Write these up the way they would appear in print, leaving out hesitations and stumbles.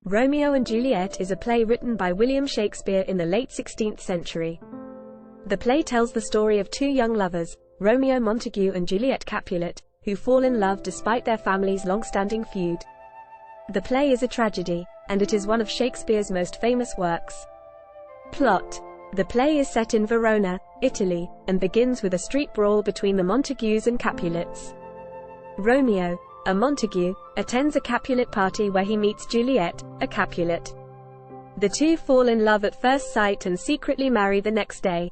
Romeo and Juliet is a play written by William Shakespeare in the late 16th century. The play tells the story of two young lovers, Romeo Montague and Juliet Capulet, who fall in love despite their families' long-standing feud. The play is a tragedy, and it is one of Shakespeare's most famous works. Plot: the play is set in Verona, Italy, and begins with a street brawl between the Montagues and Capulets. Romeo, a Montague, attends a Capulet party where he meets Juliet, a Capulet. The two fall in love at first sight and secretly marry the next day.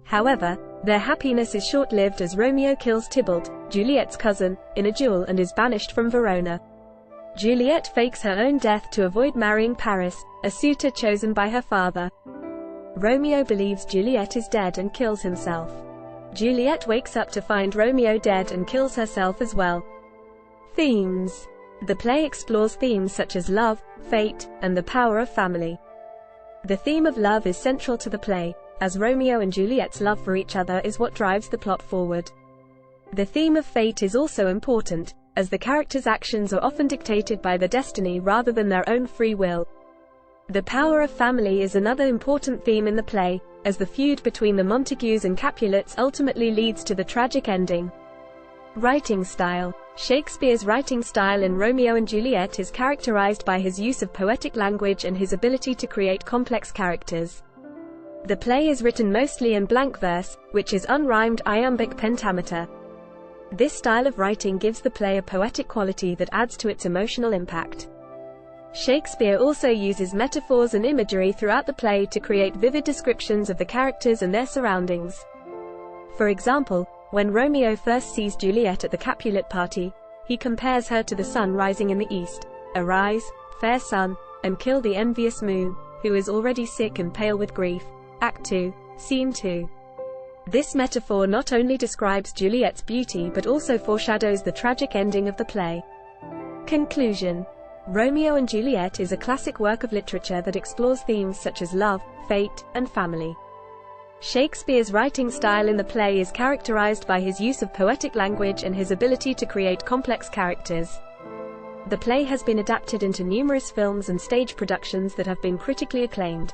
However, their happiness is short-lived as Romeo kills Tybalt, Juliet's cousin, in a duel and is banished from Verona. Juliet fakes her own death to avoid marrying Paris, a suitor chosen by her father. Romeo believes Juliet is dead and kills himself. Juliet wakes up to find Romeo dead and kills herself as well. Themes: the play explores themes such as love, fate, and the power of family. The theme of love is central to the play, as Romeo and Juliet's love for each other is what drives the plot forward. The theme of fate is also important, as the characters' actions are often dictated by their destiny rather than their own free will. The power of family is another important theme in the play, as the feud between the Montagues and Capulets ultimately leads to the tragic ending. Writing style: Shakespeare's writing style in Romeo and Juliet is characterized by his use of poetic language and his ability to create complex characters. The play is written mostly in blank verse, which is unrhymed iambic pentameter. This style of writing gives the play a poetic quality that adds to its emotional impact. Shakespeare also uses metaphors and imagery throughout the play to create vivid descriptions of the characters and their surroundings. For example, when Romeo first sees Juliet at the Capulet party, he compares her to the sun rising in the east. "Arise, fair sun, and kill the envious moon, who is already sick and pale with grief." Act 2, Scene 2. This metaphor not only describes Juliet's beauty but also foreshadows the tragic ending of the play. Conclusion: Romeo and Juliet is a classic work of literature that explores themes such as love, fate, and family. Shakespeare's writing style in the play is characterized by his use of poetic language and his ability to create complex characters. The play has been adapted into numerous films and stage productions that have been critically acclaimed.